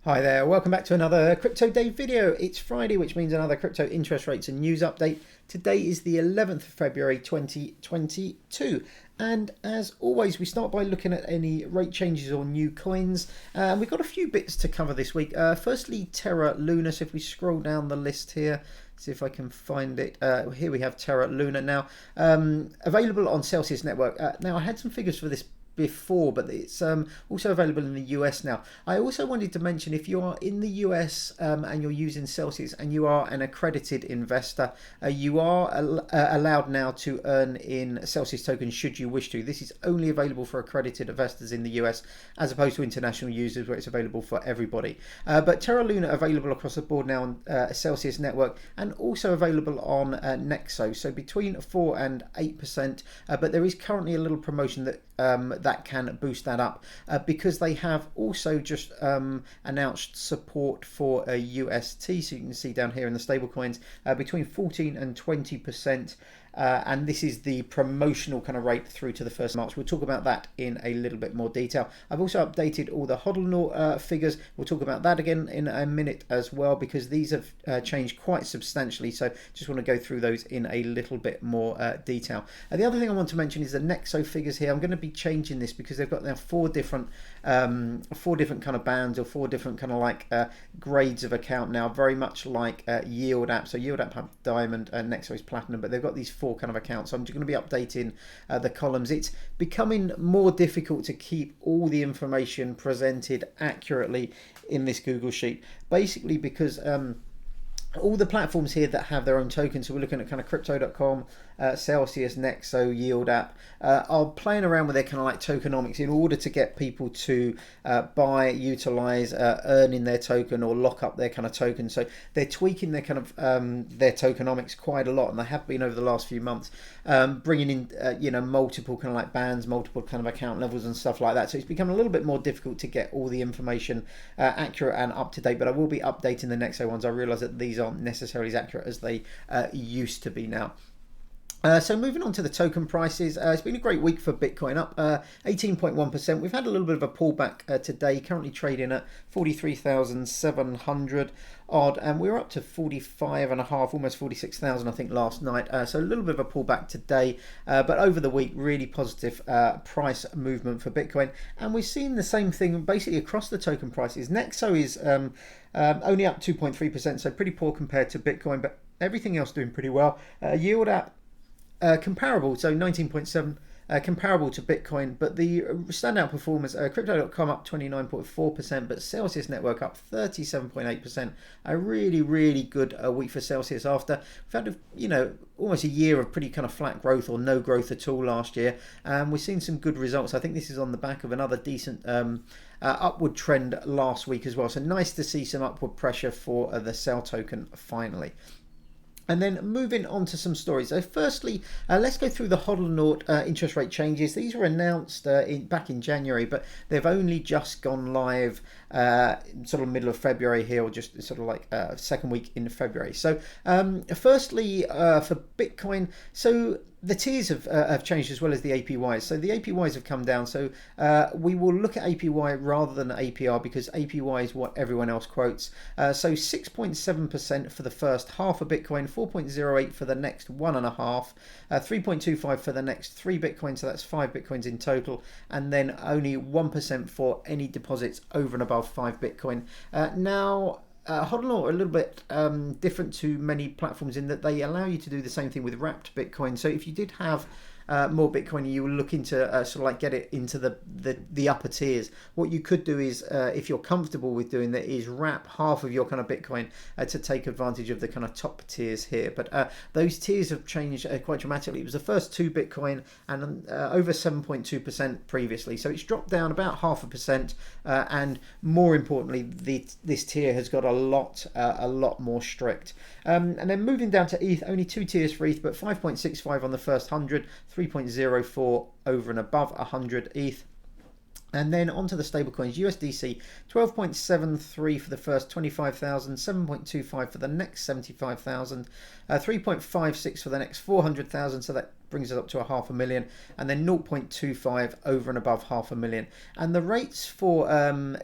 Hi there, welcome back to another Crypto Day video. It's Friday, which means another crypto interest rates and news update. Today is the 11th of February 2022. And as always, we start by looking at any rate changes or new coins. We've got a few bits to cover this week. Firstly, Terra Luna. So if we scroll down the list here, see if I can find it. Here we have Terra Luna now, available on Celsius Network. Now, I had some figures for this before, but it's also available in the US now. I also wanted to mention, if you are in the US and you're using Celsius and you are an accredited investor, you are allowed now to earn in Celsius tokens should you wish to. This is only available for accredited investors in the US as opposed to international users where it's available for everybody. But Terra Luna available across the board now on Celsius Network and also available on Nexo, so between 4 and 8%, but there is currently a little promotion that that can boost that up because they have also just announced support for a UST. So you can see down here in the stablecoins between 14 and 20%. And this is the promotional kind of rate through to the 1st of March. We'll talk about that in a little bit more detail. I've also updated all the hodl figures. We'll talk about that again in a minute as well, because these have changed quite substantially. So just want to go through those in a little bit more detail. The other thing I want to mention is the Nexo figures here. I'm going to be changing this because they've got now four different kind of bands, or four different kind of like grades of account now, very much like Yield App. So Yield App have Diamond and Nexo is Platinum, but they've got these four kind of accounts. So I'm just going to be updating the columns. It's becoming more difficult to keep all the information presented accurately in this Google Sheet, basically because all the platforms here that have their own tokens, so we're looking at kind of Crypto.com, Celsius, Nexo, Yield App, are playing around with their kind of like tokenomics in order to get people to buy, utilize, earn in their token or lock up their kind of token. So they're tweaking their kind of their tokenomics quite a lot, and they have been over the last few months, bringing in multiple kind of like bands, multiple kind of account levels and stuff like that. So it's become a little bit more difficult to get all the information accurate and up to date. But I will be updating the Nexo ones. I realise that these aren't necessarily as accurate as they used to be now. So moving on to the token prices, it's been a great week for Bitcoin, up 18.1%. We've had a little bit of a pullback today, currently trading at 43,700 odd, and we were up to 45.5, almost 46,000 I think last night. So a little bit of a pullback today, but over the week really positive price movement for Bitcoin, and we're seeing the same thing basically across the token prices. Nexo is only up 2.3%, so pretty poor compared to Bitcoin, but everything else doing pretty well. Yield App comparable, so 19.7, comparable to Bitcoin, but the standout performers, Crypto.com up 29.4%, but Celsius Network up 37.8%. A really good week for Celsius after we've had almost a year of pretty kind of flat growth or no growth at all last year, and we've seen some good results. I think this is on the back of another decent upward trend last week as well, so nice to see some upward pressure for the Cell token finally. And then moving on to some stories. So firstly, let's go through the hodl interest rate changes. These were announced back in January, but they've only just gone live sort of middle of February here, or just sort of like second week in February. So firstly, for Bitcoin, so the tiers have changed as well as the APYs. So the APYs have come down. So we will look at APY rather than APR because APY is what everyone else quotes. So 6.7% for the first half of Bitcoin, 4.08 for the next 1.5, 3.25 for the next 3 Bitcoins. So that's 5 Bitcoins in total, and then only 1% for any deposits over and above 5 Bitcoin. Now, hodl are a little bit different to many platforms in that they allow you to do the same thing with wrapped Bitcoin. So if you did have more Bitcoin, you were looking to sort of like get it into the upper tiers. What you could do is, if you're comfortable with doing that, is wrap half of your kind of Bitcoin to take advantage of the kind of top tiers here. But those tiers have changed quite dramatically. It was the first 2 Bitcoin and over 7.2% previously, so it's dropped down about 0.5%, and more importantly, this tier has got a lot more strict. And then moving down to ETH, only 2 tiers for ETH, but 5.65 on the first 100, 3.04 over and above 100 ETH. And then onto the stablecoins, USDC 12.73 for the first 25,000, 7.25 for the next 75,000, 3.56 for the next 400,000. So that brings us up to a 500,000, and then 0.25 over and above 500,000. And the rates for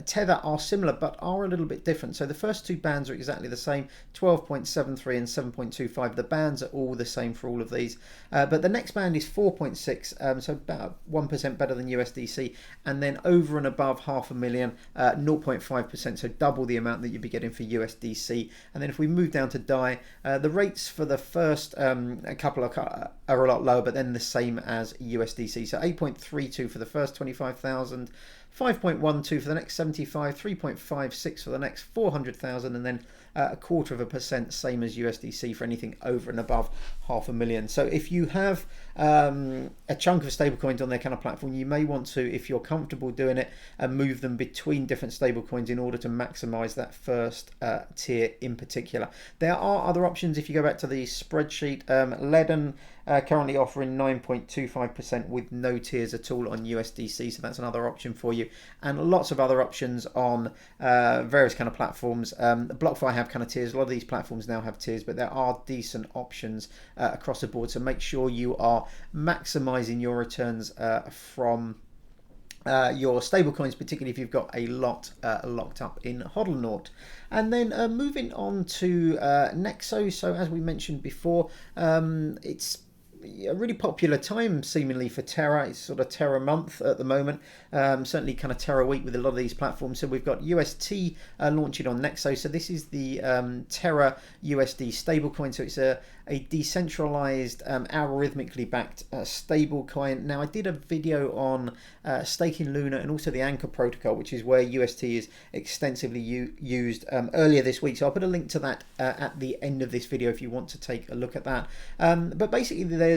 Tether are similar but are a little bit different. So the first two bands are exactly the same, 12.73 and 7.25. The bands are all the same for all of these, but the next band is 4.6, so about 1% better than USDC, and then over and above 500,000, 0.5%, so double the amount that you'd be getting for USDC. And then if we move down to DAI, the rates for the first a couple are a lot lower, but then the same as USDC. So 8.32 for the first 25,000, 5.12 for the next 75, 3.56 for the next 400,000, and then a 0.25%, same as USDC for anything over and above 500,000. So if you have a chunk of stablecoins on their kind of platform, you may want to, if you're comfortable doing it, move them between different stablecoins in order to maximize that first tier in particular. There are other options. If you go back to the spreadsheet, Ledden currently offering 9.25% with no tiers at all on USDC, so that's another option for you, and lots of other options on various kind of platforms. BlockFi have kind of tiers. A lot of these platforms now have tiers, but there are decent options across the board, so make sure you are maximizing your returns from your stablecoins, particularly if you've got a lot locked up in HODLnaut. And then moving on to Nexo. So as we mentioned before, it's a really popular time seemingly for Terra. It's sort of Terra month at the moment, certainly kind of Terra week with a lot of these platforms. So we've got UST launching on Nexo. So this is the Terra USD stablecoin. So it's a decentralized, algorithmically backed stable coin. Now I did a video on staking Luna and also the Anchor protocol, which is where UST is extensively used earlier this week. So I'll put a link to that at the end of this video if you want to take a look at that. But basically there's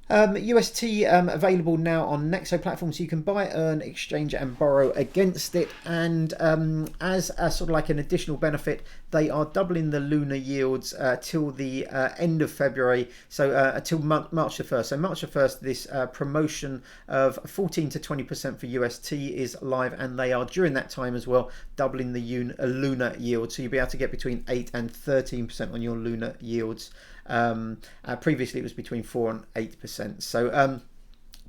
UST available now on Nexo platform, so you can buy, earn, exchange and borrow against it. And as a sort of like an additional benefit, they are doubling the Luna yields till the end of February, so till March the 1st. So March the 1st, this promotion of 14 to 20% for UST is live, and they are during that time as well doubling the Luna yield, so you'll be able to get between 8 and 13% on your Luna yields. Previously it was between 4 and 8%. So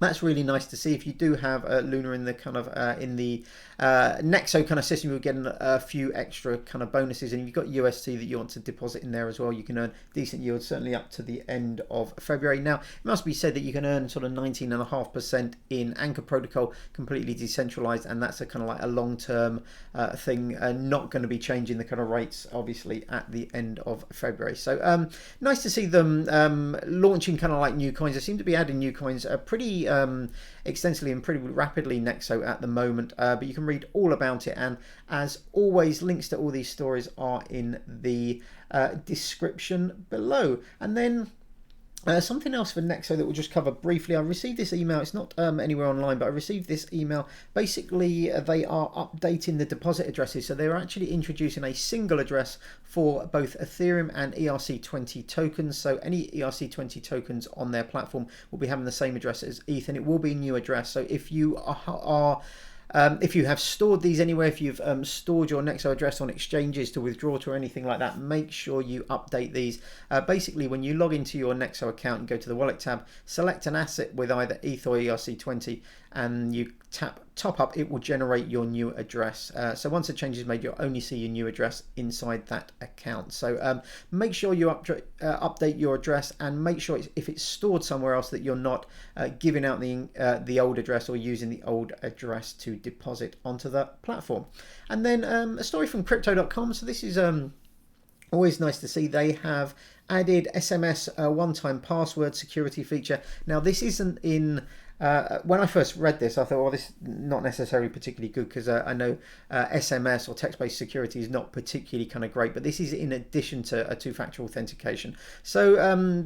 that's really nice to see. If you do have Luna in the kind of in the Nexo kind of system, you'll get a few extra kind of bonuses, and if you've got UST that you want to deposit in there as well, you can earn decent yields, certainly up to the end of February. Now it must be said that you can earn sort of 19.5% in Anchor protocol, completely decentralized, and that's a kind of like a long-term thing, not going to be changing the kind of rates obviously at the end of February. So nice to see them launching kind of like new coins. They seem to be adding new coins pretty extensively and pretty rapidly, Nexo, at the moment, but you can read all about it, and as always links to all these stories are in the description below. And then something else for Nexo that we'll just cover briefly. I received this email. It's not anywhere online, but I received this email. Basically, they are updating the deposit addresses. So they're actually introducing a single address for both Ethereum and ERC20 tokens. So any ERC20 tokens on their platform will be having the same address as ETH, and it will be a new address. So if you if you have stored these anywhere, if you've stored your Nexo address on exchanges to withdraw to or anything like that, make sure you update these. Basically, when you log into your Nexo account and go to the wallet tab, select an asset with either ETH or ERC20, and you tap top up, it will generate your new address. So once a change is made, you'll only see your new address inside that account. So make sure you update your address, and make sure if it's stored somewhere else that you're not giving out the old address or using the old address to deposit onto the platform. And then a story from Crypto.com. So this is always nice to see. They have added SMS one-time password security feature. Now this isn't in when I first read this, I thought, well, this is not necessarily particularly good, because I know SMS or text-based security is not particularly kind of great, but this is in addition to a two-factor authentication. So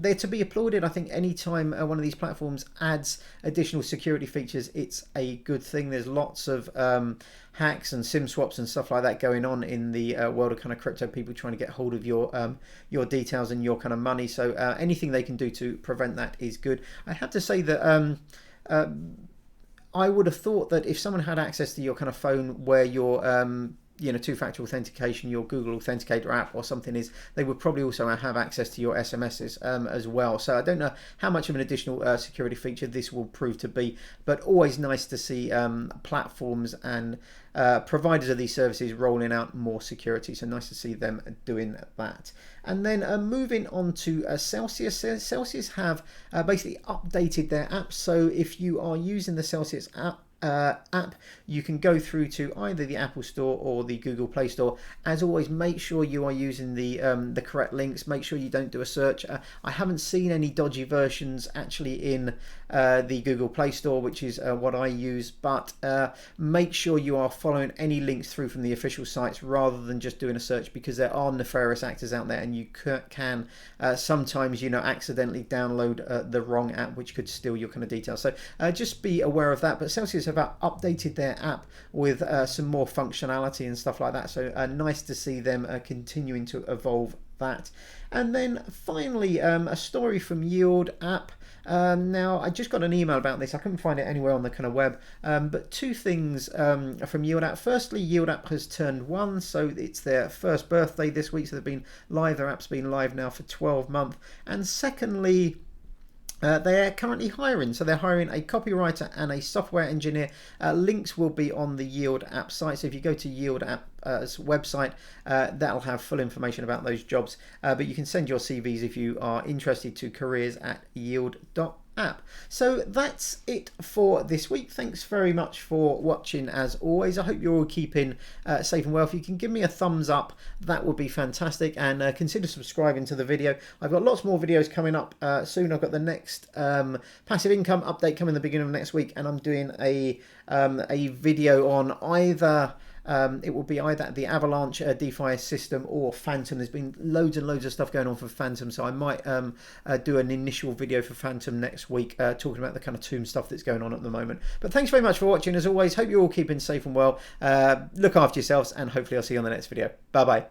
they're to be applauded. I think anytime one of these platforms adds additional security features, it's a good thing. There's lots of hacks and SIM swaps and stuff like that going on in the world of kind of crypto, people trying to get hold of your details and your kind of money. So anything they can do to prevent that is good. I have to say that I would have thought that if someone had access to your kind of phone where you're two-factor authentication, your Google Authenticator app or something is, they would probably also have access to your SMSs as well. So I don't know how much of an additional security feature this will prove to be, but always nice to see platforms and providers of these services rolling out more security. So nice to see them doing that. And then moving on to Celsius. Celsius have basically updated their app. So if you are using the Celsius app, you can go through to either the Apple Store or the Google Play Store. As always, make sure you are using the correct links. Make sure you don't do a search. I haven't seen any dodgy versions actually in the Google Play Store, which is what I use, but make sure you are following any links through from the official sites rather than just doing a search, because there are nefarious actors out there, and you can sometimes accidentally download the wrong app, which could steal your kind of details. So just be aware of that. But Celsius have updated their app with some more functionality and stuff like that, so nice to see them continuing to evolve that. And then finally, a story from Yield app. Now, I just got an email about this. I couldn't find it anywhere on the kind of web, but two things from Yield app. Firstly, Yield app has turned 1, so it's their first birthday this week, so they've been live. Their app's been live now for 12 months. And secondly, they're currently hiring, so they're hiring a copywriter and a software engineer. Links will be on the Yield app site, so if you go to Yield app's website, that'll have full information about those jobs, but you can send your CVs if you are interested to careers@yield.app. So that's it for this week. Thanks very much for watching as always. I hope you're all keeping safe and well. If you can give me a thumbs up, that would be fantastic, and consider subscribing to the video. I've got lots more videos coming up soon. I've got the next passive income update coming the beginning of next week, and I'm doing a video on either it will be either the Avalanche DeFi system or Phantom. There's been loads and loads of stuff going on for Phantom, so I might do an initial video for Phantom next week, talking about the kind of tomb stuff that's going on at the moment. But thanks very much for watching as always. Hope you're all keeping safe and well. Look after yourselves, and hopefully I'll see you on the next video. Bye bye.